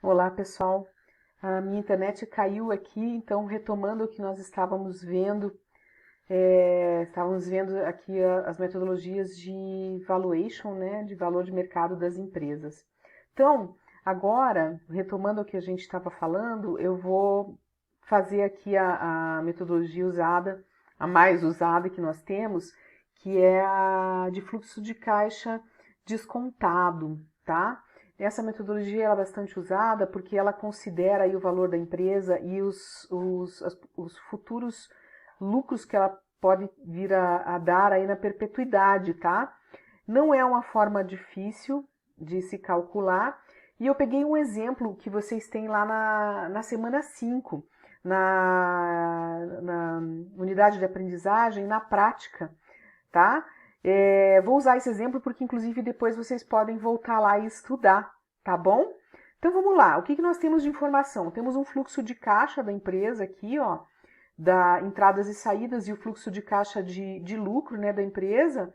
Olá, pessoal. A minha internet caiu aqui, então retomando o que nós estávamos vendo, estávamos vendo aqui as metodologias de valuation, né, de valor de mercado das empresas. Então, agora, retomando o que a gente estava falando, eu vou fazer aqui a metodologia usada, a mais usada que nós temos, que é a de fluxo de caixa descontado, tá? Essa metodologia é bastante usada porque ela considera aí o valor da empresa e os futuros lucros que ela pode vir a dar aí na perpetuidade, tá? Não é uma forma difícil de se calcular. E eu peguei um exemplo que vocês têm lá na semana 5 na unidade de aprendizagem, na prática, tá? Vou usar esse exemplo porque, inclusive, depois vocês podem voltar lá e estudar, tá bom? Então vamos lá, o que nós temos de informação? Temos um fluxo de caixa da empresa aqui, ó, da entradas e saídas e o fluxo de caixa de lucro, né, da empresa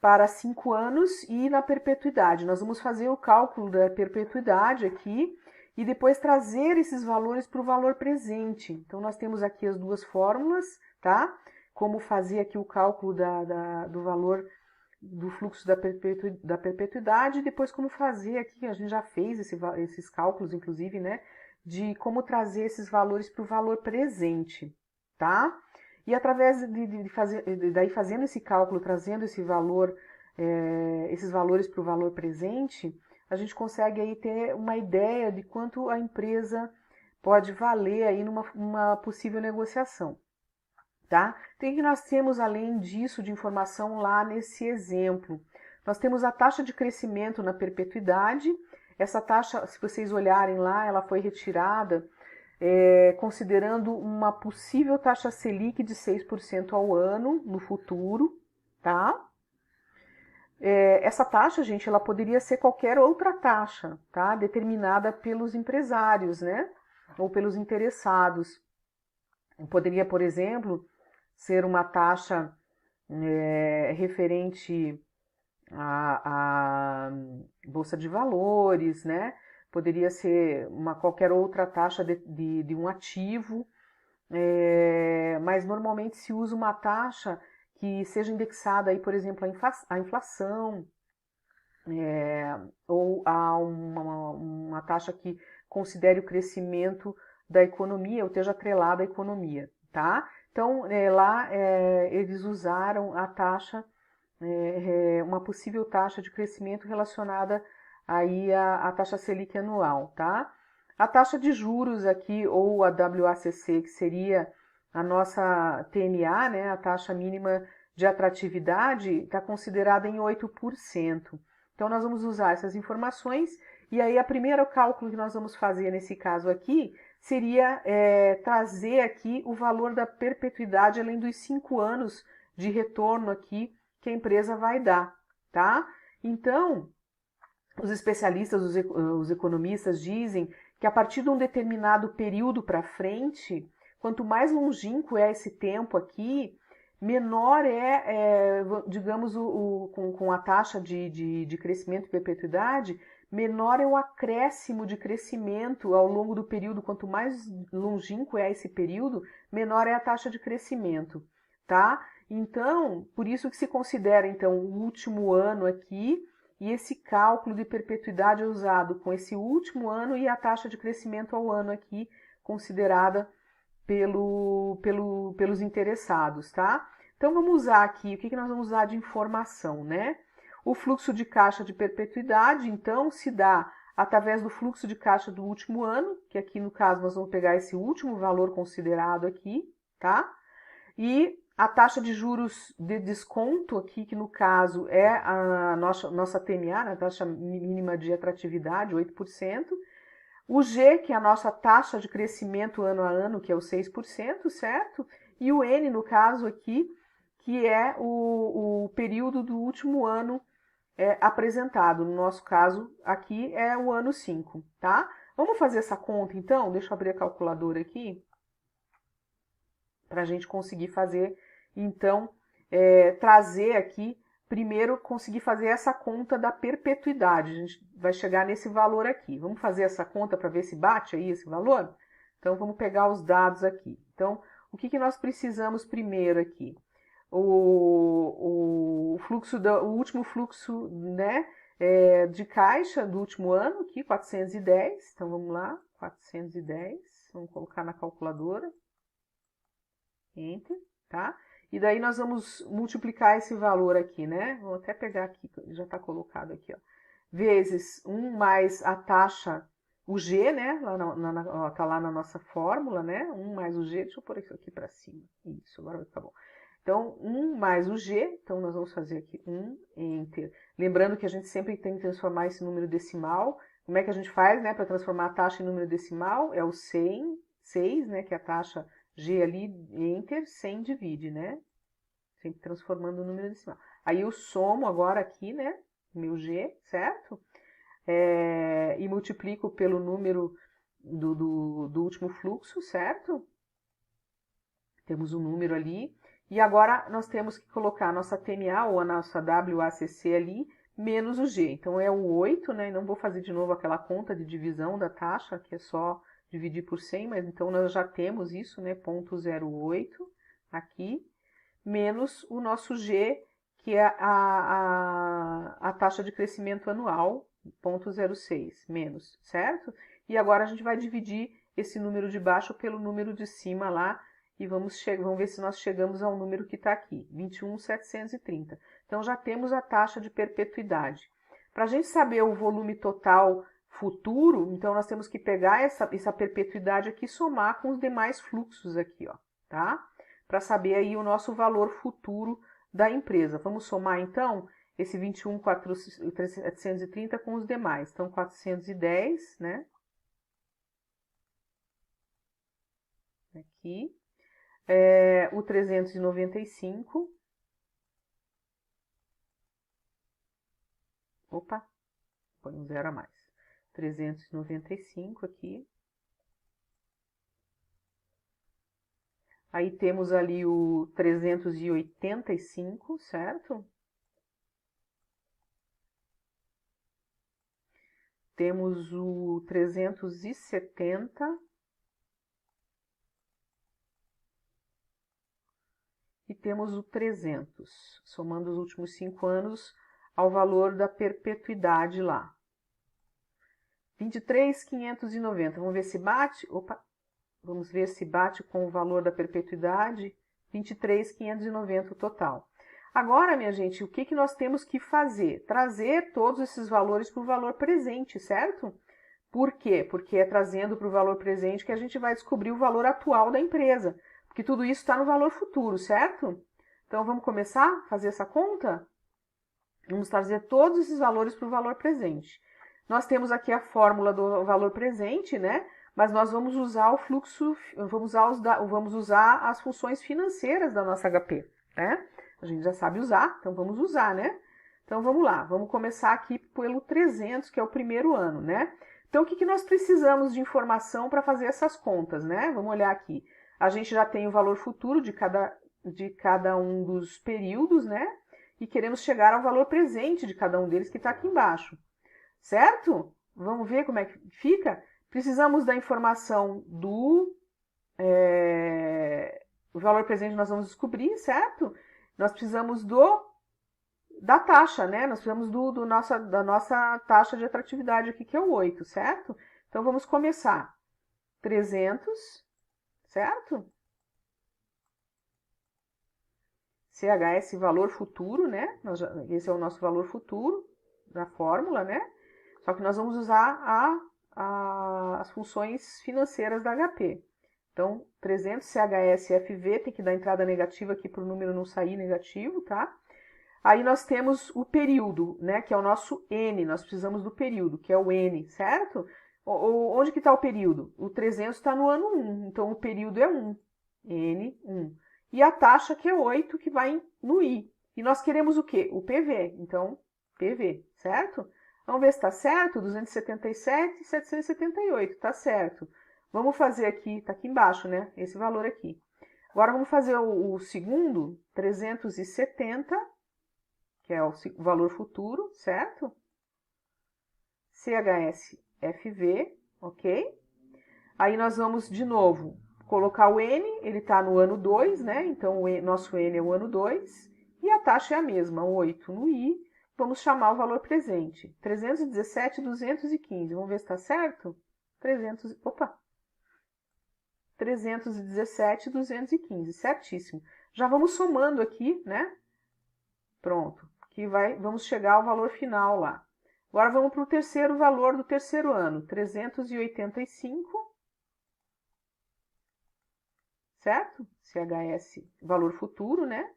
para 5 anos e na perpetuidade. Nós vamos fazer o cálculo da perpetuidade aqui e depois trazer esses valores para o valor presente. Então, nós temos aqui as duas fórmulas, tá? Como fazer aqui o cálculo do valor do fluxo da perpetuidade e depois como fazer aqui, a gente já fez esses cálculos, inclusive, né? De como trazer esses valores para o valor presente, tá? E através de fazer, daí fazendo esse cálculo, trazendo esse valor, esses valores para o valor presente, a gente consegue aí ter uma ideia de quanto a empresa pode valer aí numa possível negociação, tá? Então, o que nós temos além disso de informação lá nesse exemplo? Nós temos a taxa de crescimento na perpetuidade. Essa taxa, se vocês olharem lá, ela foi retirada considerando uma possível taxa Selic de 6% ao ano no futuro, tá? Essa taxa, gente, ela poderia ser qualquer outra taxa, tá? Determinada pelos empresários, né? Ou pelos interessados. Poderia, por exemplo, ser uma taxa referente à Bolsa de Valores, né? Poderia ser qualquer outra taxa de um ativo, mas normalmente se usa uma taxa que seja indexada aí, por exemplo, à inflação, ou a uma taxa que considere o crescimento da economia ou esteja atrelada à economia, tá? Então, lá eles usaram a taxa, uma possível taxa de crescimento relacionada aí à taxa Selic anual, tá? A taxa de juros aqui, ou a WACC, que seria a nossa TMA, né, a taxa mínima de atratividade, está considerada em 8%. Então, nós vamos usar essas informações e aí, o primeiro cálculo que nós vamos fazer nesse caso aqui seria trazer aqui o valor da perpetuidade além dos 5 anos de retorno aqui que a empresa vai dar, tá? Então, os especialistas, os economistas dizem que a partir de um determinado período para frente, quanto mais longínquo é esse tempo aqui, menor digamos, com a taxa de crescimento e perpetuidade, menor é o acréscimo de crescimento ao longo do período. Quanto mais longínquo é esse período, menor é a taxa de crescimento, tá? Então, por isso que se considera, então, o último ano aqui, e esse cálculo de perpetuidade é usado com esse último ano e a taxa de crescimento ao ano aqui, considerada pelos interessados, tá? Então, vamos usar aqui, o que nós vamos usar de informação, né? O fluxo de caixa de perpetuidade, então, se dá através do fluxo de caixa do último ano, que aqui no caso nós vamos pegar esse último valor considerado aqui, tá? E a taxa de juros de desconto aqui, que no caso é a nossa TMA, né, a taxa mínima de atratividade, 8%. O G, que é a nossa taxa de crescimento ano a ano, que é o 6%, certo? E o N, no caso aqui, que é o período do último ano apresentado. No nosso caso, aqui é o ano 5, tá? Vamos fazer essa conta, então? Deixa eu abrir a calculadora aqui para a gente conseguir fazer, então, trazer aqui primeiro conseguir fazer essa conta da perpetuidade. A gente vai chegar nesse valor aqui. Vamos fazer essa conta para ver se bate aí esse valor? Então, vamos pegar os dados aqui. Então, o que nós precisamos primeiro aqui? O último fluxo, né, de caixa do último ano, aqui, 410. Então, vamos lá, 410. Vamos colocar na calculadora. Enter, tá? E daí nós vamos multiplicar esse valor aqui, né? Vou até pegar aqui, já está colocado aqui, ó. Vezes 1 mais a taxa, o G, né? Tá lá na nossa fórmula, né? 1 mais o G, deixa eu pôr isso aqui para cima. Isso, agora vai ficar bom. Então, 1 mais o G, então nós vamos fazer aqui 1, Enter. Lembrando que a gente sempre tem que transformar esse número decimal. Como é que a gente faz, né? Para transformar a taxa em número decimal? É o 6, né? Que é a taxa G ali, Enter, 100 divide, né? Sempre transformando o número decimal. Aí eu somo agora aqui, né? Meu G, certo? E multiplico pelo número do último fluxo, certo? Temos um número ali. E agora nós temos que colocar a nossa TMA ou a nossa WACC ali, menos o G. Então é o 8, né? Não vou fazer de novo aquela conta de divisão da taxa, que é só dividir por 100, mas então nós já temos isso, né? 0,08 aqui, menos o nosso G, que é a taxa de crescimento anual, 0,06, menos, certo? E agora a gente vai dividir esse número de baixo pelo número de cima lá, e vamos ver se nós chegamos ao número que está aqui, 21.730. Então, já temos a taxa de perpetuidade. Para a gente saber o volume total futuro, então nós temos que pegar essa perpetuidade aqui e somar com os demais fluxos aqui, ó, tá? Para saber aí o nosso valor futuro da empresa. Vamos somar, então, esse 21.730 com os demais. Então, 410, né? Aqui. O 395. Opa, põe um zero a mais. 395 aqui. Aí temos ali o 385, certo? Temos o 370. E temos o 300, somando os últimos 5 anos ao valor da perpetuidade lá. 23.590. Vamos ver se bate. Opa! Vamos ver se bate com o valor da perpetuidade. 23.590 o total. Agora, minha gente, o que nós temos que fazer? Trazer todos esses valores para o valor presente, certo? Por quê? Porque é trazendo para o valor presente que a gente vai descobrir o valor atual da empresa. Porque tudo isso está no valor futuro, certo? Então, vamos começar a fazer essa conta? Vamos trazer todos esses valores para o valor presente. Nós temos aqui a fórmula do valor presente, né? Mas nós vamos usar o fluxo, vamos usar as funções financeiras da nossa HP, né? A gente já sabe usar, então vamos usar, né? Então, vamos lá. Vamos começar aqui pelo 300, que é o primeiro ano, né? Então, o que nós precisamos de informação para fazer essas contas, né? Vamos olhar aqui. A gente já tem o valor futuro de cada um dos períodos, né? E queremos chegar ao valor presente de cada um deles que está aqui embaixo, certo? Vamos ver como é que fica? Precisamos da informação do valor presente, nós vamos descobrir, certo? Nós precisamos da taxa, né? Nós precisamos da nossa taxa de atratividade aqui, que é o 8, certo? Então, vamos começar. 300... certo? CHS valor futuro, né? Esse é o nosso valor futuro da fórmula, né? Só que nós vamos usar as funções financeiras da HP. Então, 300 CHS-FV, tem que dar entrada negativa aqui para o número não sair negativo, tá? Aí nós temos o período, né? Que é o nosso N, nós precisamos do período, que é o N, certo? Onde que está o período? O 300 está no ano 1, então o período é 1, N1. E a taxa que é 8, que vai no I. E nós queremos o quê? O PV, então PV, certo? Vamos ver se está certo, 277 e 778, está certo. Vamos fazer aqui, está aqui embaixo, né? Esse valor aqui. Agora vamos fazer o segundo, 370, que é o valor futuro, certo? CHSFV, ok? Aí nós vamos, de novo, colocar o N, ele está no ano 2, né? Então, nosso N é o ano 2, e a taxa é a mesma, 8 no I. Vamos chamar o valor presente, 317.215. Vamos ver se está certo? 317.215, certíssimo. Já vamos somando aqui, né? Pronto, vamos chegar ao valor final lá. Agora vamos para o terceiro valor do terceiro ano, 385, certo? CHS, valor futuro, né?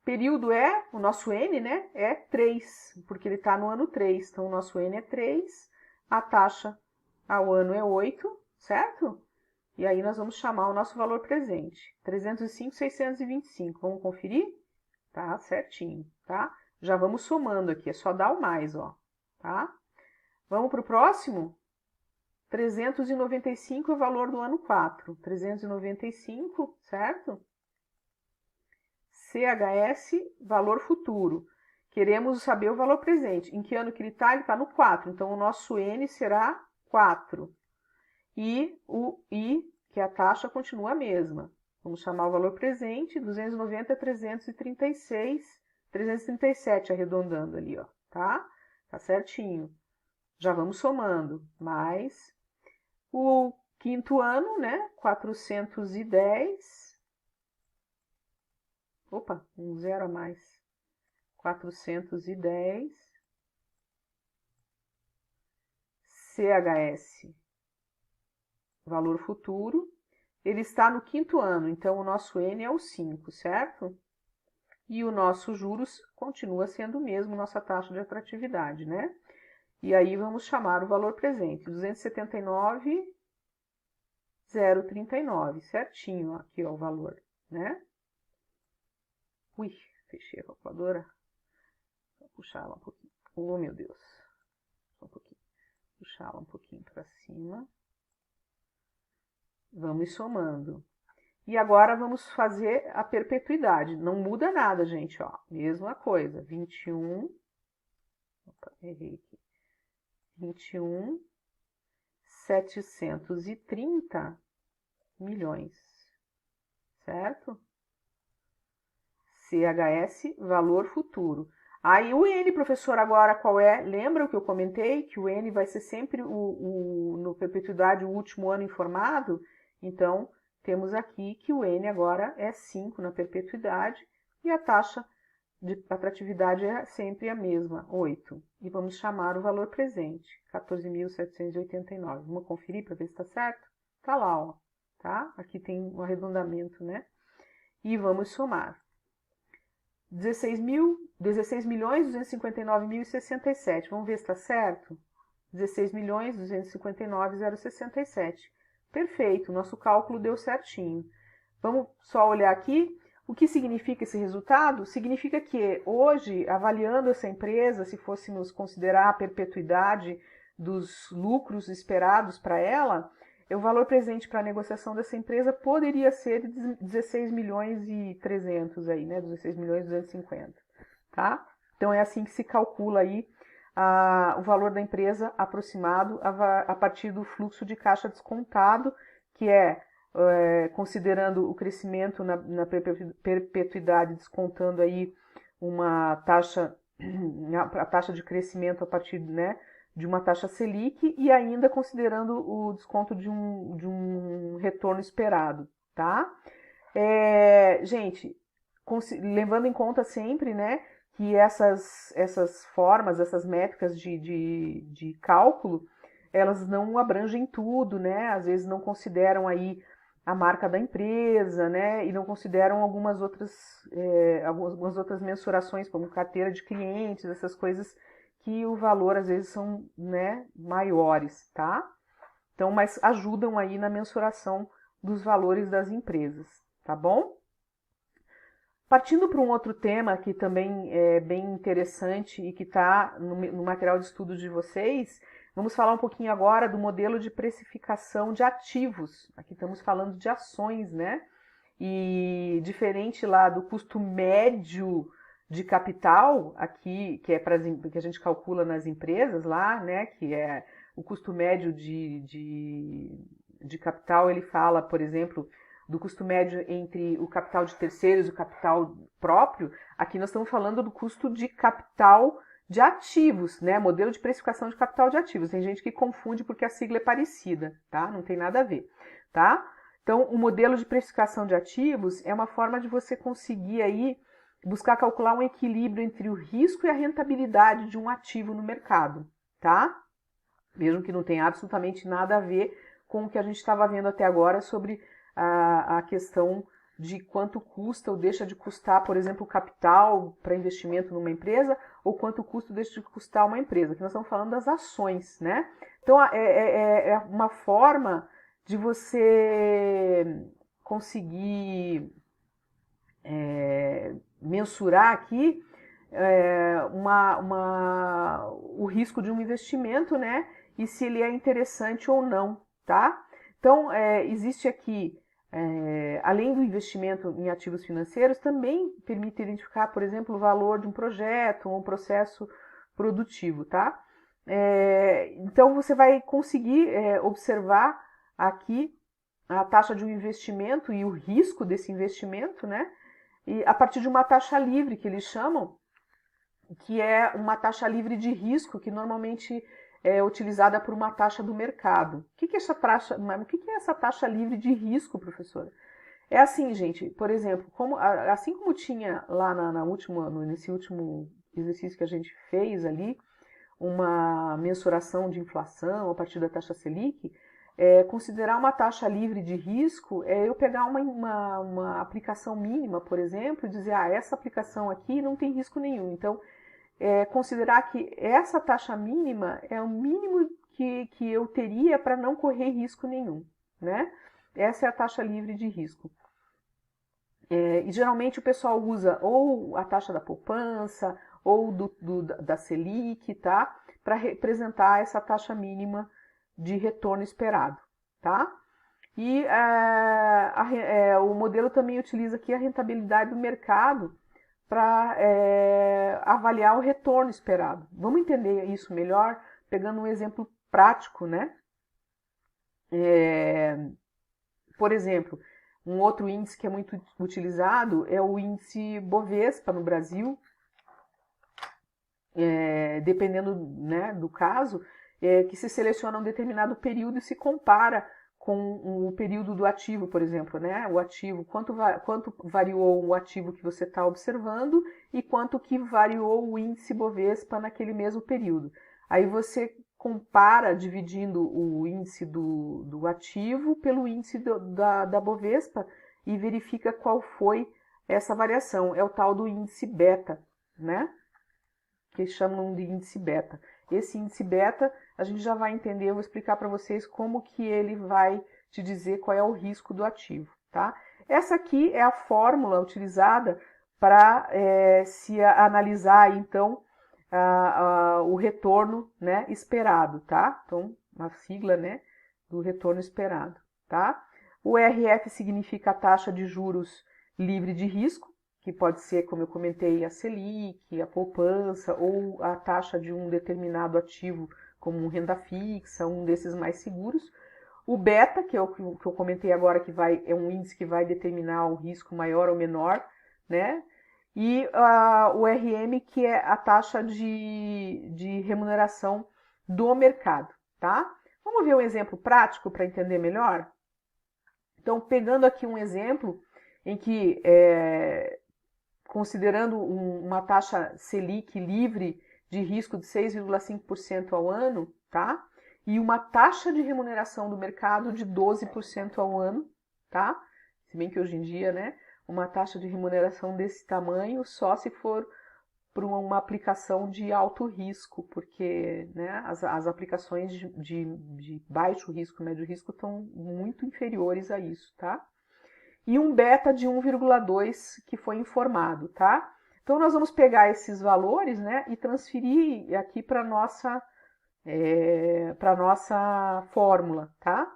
Período o nosso N, né? É 3, porque ele está no ano 3. Então, o nosso N é 3, a taxa ao ano é 8, certo? E aí nós vamos chamar o nosso valor presente, 305.625. Vamos conferir? Tá certinho, tá? Já vamos somando aqui, é só dar o mais, ó, tá? Vamos para o próximo? 395 é o valor do ano 4. 395, certo? CHS, valor futuro. Queremos saber o valor presente. Em que ano que ele está? Ele está no 4. Então, o nosso N será 4. E o I, que é a taxa, continua a mesma. Vamos chamar o valor presente, 290 é 336, 337 arredondando ali, ó, tá? Tá certinho. Já vamos somando. Mais o quinto ano, né? 410. Opa, um zero a mais. 410. CHS, valor futuro. Ele está no quinto ano, então o nosso N é o 5, certo? E o nosso juros continua sendo o mesmo, nossa taxa de atratividade, né? E aí vamos chamar o valor presente, 279.039, certinho aqui ó, o valor, né? Ui, fechei a calculadora. Vou puxar ela um pouquinho. Oh, meu Deus. Só um pouquinho. Puxar ela um pouquinho para cima. Vamos somando. E agora vamos fazer a perpetuidade. Não muda nada, gente, ó. Mesma coisa. 21. Opa, errei aqui. 21.730 milhões. Certo? CHS, valor futuro. Aí o N, professor, agora qual é? Lembra o que eu comentei? Que o N vai ser sempre no perpetuidade o último ano informado? Então, temos aqui que o N agora é 5 na perpetuidade e a taxa de atratividade é sempre a mesma, 8. E vamos chamar o valor presente, 14.789. Vamos conferir para ver se está certo? Tá lá, ó. Tá? Aqui tem um arredondamento, né? E vamos somar. 16.259.067. Vamos ver se está certo? 16.259.067. Perfeito, nosso cálculo deu certinho. Vamos só olhar aqui. O que significa esse resultado? Significa que hoje, avaliando essa empresa, se fôssemos considerar a perpetuidade dos lucros esperados para ela, o valor presente para a negociação dessa empresa poderia ser de 16.300.000 aí, né? 16.250.000, tá? Então é assim que se calcula aí o valor da empresa aproximado a partir do fluxo de caixa descontado, que considerando o crescimento na perpetuidade, descontando aí uma taxa, a taxa de crescimento a partir, né, de uma taxa Selic e ainda considerando o desconto de um retorno esperado, tá? Gente, levando em conta sempre, né, que essas formas, essas métricas de cálculo, elas não abrangem tudo, né? Às vezes não consideram aí a marca da empresa, né? E não consideram algumas outras mensurações, como carteira de clientes, essas coisas que o valor às vezes são, né, maiores, tá? Então, mas ajudam aí na mensuração dos valores das empresas, tá bom? Partindo para um outro tema que também é bem interessante e que está no material de estudo de vocês, vamos falar um pouquinho agora do modelo de precificação de ativos. Aqui estamos falando de ações, né? E diferente lá do custo médio de capital aqui, que é que a gente calcula nas empresas lá, né, que é o custo médio de capital, ele fala, por exemplo, do custo médio entre o capital de terceiros e o capital próprio. Aqui nós estamos falando do custo de capital de ativos, né? Modelo de precificação de capital de ativos. Tem gente que confunde porque a sigla é parecida, tá? Não tem nada a ver, tá? Então, o modelo de precificação de ativos é uma forma de você conseguir aí buscar calcular um equilíbrio entre o risco e a rentabilidade de um ativo no mercado, tá? Mesmo que não tenha absolutamente nada a ver com o que a gente estava vendo até agora sobre a questão de quanto custa ou deixa de custar, por exemplo, o capital para investimento numa empresa, ou quanto custo deixa de custar uma empresa. Aqui nós estamos falando das ações, né? Então, é uma forma de você conseguir mensurar aqui o risco de um investimento, né? E se ele é interessante ou não, tá? Então, existe aqui, além do investimento em ativos financeiros, também permite identificar, por exemplo, o valor de um projeto ou um processo produtivo, tá? Então, você vai conseguir observar aqui a taxa de um investimento e o risco desse investimento, né? E a partir de uma taxa livre, que eles chamam, que é uma taxa livre de risco, que normalmente é utilizada por uma taxa do mercado. O que é essa taxa livre de risco, professora? É assim, gente, por exemplo, assim como tinha lá nesse último exercício que a gente fez ali, uma mensuração de inflação a partir da taxa Selic, considerar uma taxa livre de risco é eu pegar uma aplicação mínima, por exemplo, e dizer, essa aplicação aqui não tem risco nenhum. Então, considerar que essa taxa mínima é o mínimo que eu teria para não correr risco nenhum, né? Essa é a taxa livre de risco. E geralmente o pessoal usa ou a taxa da poupança ou da Selic, tá? Para representar essa taxa mínima de retorno esperado, tá? E o modelo também utiliza aqui a rentabilidade do mercado para avaliar o retorno esperado. Vamos entender isso melhor pegando um exemplo prático, né? Por exemplo, um outro índice que é muito utilizado é o índice Bovespa no Brasil. Dependendo, né, do caso, que se seleciona um determinado período e se compara com o período do ativo, por exemplo, né? O ativo, quanto variou o ativo que você está observando e quanto que variou o índice Bovespa naquele mesmo período. Aí você compara dividindo o índice do ativo pelo índice da Bovespa e verifica qual foi essa variação. É o tal do índice beta, né? Que chamam de índice beta. Esse índice beta, a gente já vai entender, eu vou explicar para vocês como que ele vai te dizer qual é o risco do ativo, tá? Essa aqui é a fórmula utilizada para se analisar, então, o retorno, né, esperado, tá? Então, uma sigla, né, do retorno esperado, tá? O RF significa a taxa de juros livre de risco, que pode ser, como eu comentei, a Selic, a poupança ou a taxa de um determinado ativo, como renda fixa, um desses mais seguros. O beta, que é o que eu comentei agora, que é um índice que vai determinar o risco maior ou menor, né? E o RM, que é a taxa de remuneração do mercado, tá? Vamos ver um exemplo prático para entender melhor? Então, pegando aqui um exemplo em que considerando uma taxa Selic livre de risco de 6,5% ao ano, tá? E uma taxa de remuneração do mercado de 12% ao ano, tá? Se bem que hoje em dia, né, uma taxa de remuneração desse tamanho só se for por uma aplicação de alto risco, porque, né, as aplicações de baixo risco, médio risco estão muito inferiores a isso, tá? E um beta de 1,2 que foi informado, tá? Então, nós vamos pegar esses valores, né, e transferir aqui para nossa fórmula, tá?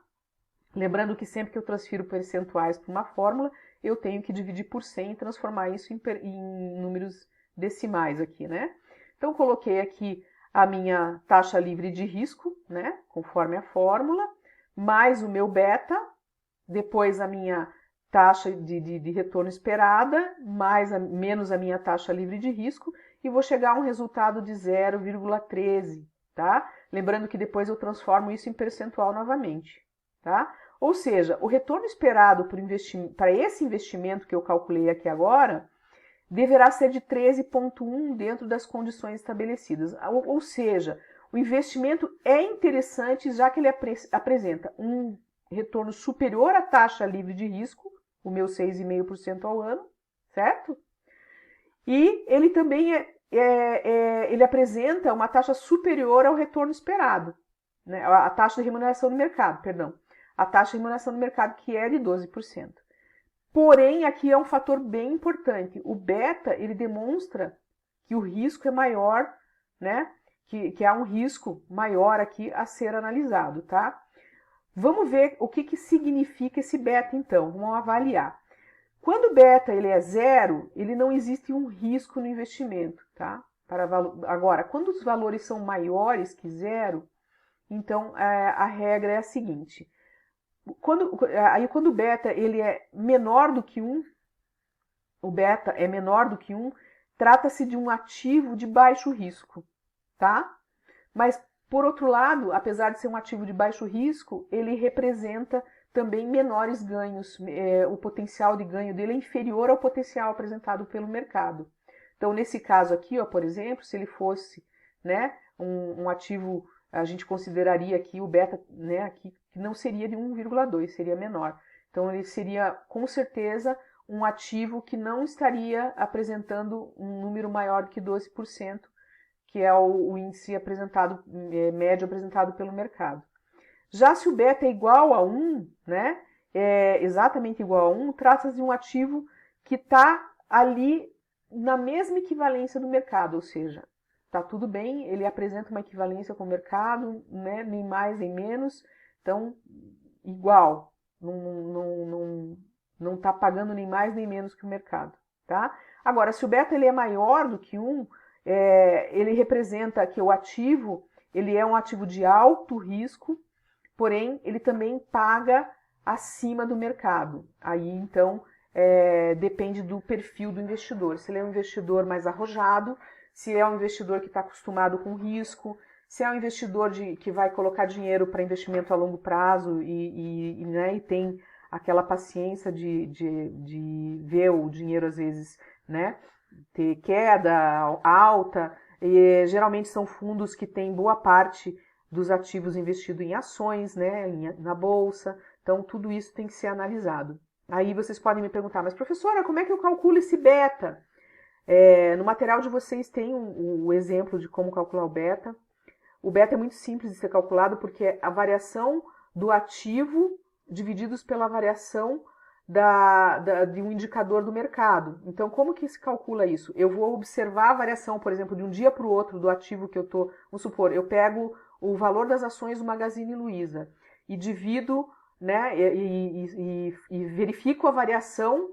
Lembrando que sempre que eu transfiro percentuais para uma fórmula, eu tenho que dividir por 100 e transformar isso em números decimais aqui, né? Então, coloquei aqui a minha taxa livre de risco, né? Conforme a fórmula, mais o meu beta, depois a minha taxa de retorno esperada, menos a minha taxa livre de risco, e vou chegar a um resultado de 0,13, tá? Lembrando que depois eu transformo isso em percentual novamente, tá? Ou seja, o retorno esperado para esse investimento que eu calculei aqui agora, deverá ser de 13,1 dentro das condições estabelecidas. Ou seja, o investimento é interessante já que ele apresenta um retorno superior à taxa livre de risco, o meu 6,5% ao ano, certo? E ele também ele apresenta uma taxa superior ao retorno esperado, né? A taxa de remuneração do mercado, perdão. A taxa de remuneração do mercado, que é de 12%. Porém, aqui é um fator bem importante. O beta, ele demonstra que o risco é maior, né? Que há um risco maior aqui a ser analisado, tá? Vamos ver o que significa esse beta, então. Vamos avaliar. Quando o beta ele é zero, ele não existe um risco no investimento, tá? Agora, quando os valores são maiores que zero, então a regra é a seguinte. Quando o beta ele é menor do que 1, o beta é menor do que 1, trata-se de um ativo de baixo risco, tá? Mas, por outro lado, apesar de ser um ativo de baixo risco, ele representa também menores ganhos. O potencial de ganho dele é inferior ao potencial apresentado pelo mercado. Então, nesse caso aqui, ó, por exemplo, se ele fosse, né, um ativo, a gente consideraria aqui o beta, né, aqui, que não seria de 1,2, seria menor. Então, ele seria, com certeza, um ativo que não estaria apresentando um número maior que 12%, que é o índice apresentado, médio apresentado pelo mercado. Já se o beta é igual a 1, né, exatamente igual a 1, trata-se de um ativo que está ali na mesma equivalência do mercado, ou seja, está tudo bem, ele apresenta uma equivalência com o mercado, né, nem mais nem menos, então igual, não está pagando nem mais nem menos que o mercado, tá? Agora, se o beta ele é maior do que 1, ele representa que o ativo ele é um ativo de alto risco, porém ele também paga acima do mercado. Aí então depende do perfil do investidor. Se ele é um investidor mais arrojado, se é um investidor que está acostumado com risco, se é um investidor que vai colocar dinheiro para investimento a longo prazo né, e tem aquela paciência de ver o dinheiro às vezes, né, ter queda alta, e geralmente são fundos que têm boa parte dos ativos investidos em ações, né, na bolsa, então tudo isso tem que ser analisado. Aí vocês podem me perguntar, mas professora, como é que eu calculo esse beta? No material de vocês tem o exemplo de como calcular o beta. O beta é muito simples de ser calculado porque é a variação do ativo divididos pela variação de um indicador do mercado. Então, como que se calcula isso? Eu vou observar a variação, por exemplo, de um dia para o outro do ativo que eu estou... Vamos supor, eu pego o valor das ações do Magazine Luiza e divido, né, e verifico a variação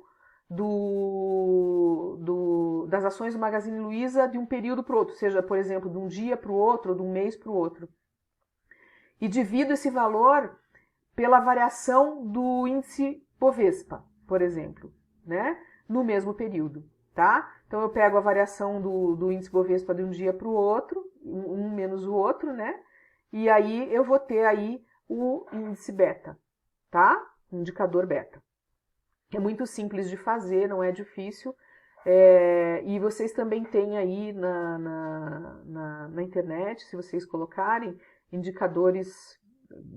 das ações do Magazine Luiza de um período para o outro, seja, por exemplo, de um dia para o outro, ou de um mês para o outro. E divido esse valor pela variação do índice Bovespa, por exemplo, né, no mesmo período, tá? Então eu pego a variação do índice Bovespa de um dia para o outro, um menos o outro, né? E aí eu vou ter aí o índice beta, tá? O indicador beta. É muito simples de fazer, não é difícil. E vocês também têm aí na internet, se vocês colocarem, indicadores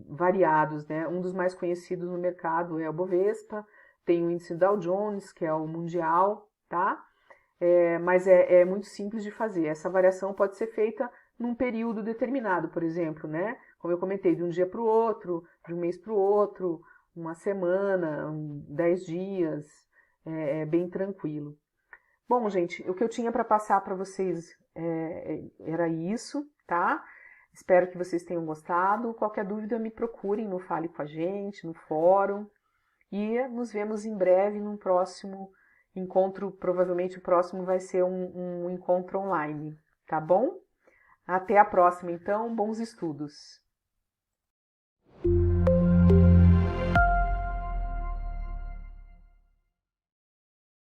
variados, né? Um dos mais conhecidos no mercado é o Bovespa, tem o índice Dow Jones, que é o mundial, tá? Mas é muito simples de fazer. Essa variação pode ser feita num período determinado, por exemplo, né? Como eu comentei, de um dia para o outro, de um mês para o outro, uma semana, 10 dias, é bem tranquilo. Bom, gente, o que eu tinha para passar para vocês era isso, tá? Espero que vocês tenham gostado. Qualquer dúvida, me procurem no Fale com a gente, no fórum. E nos vemos em breve num próximo encontro, provavelmente o próximo vai ser um encontro online, tá bom? Até a próxima, então, bons estudos!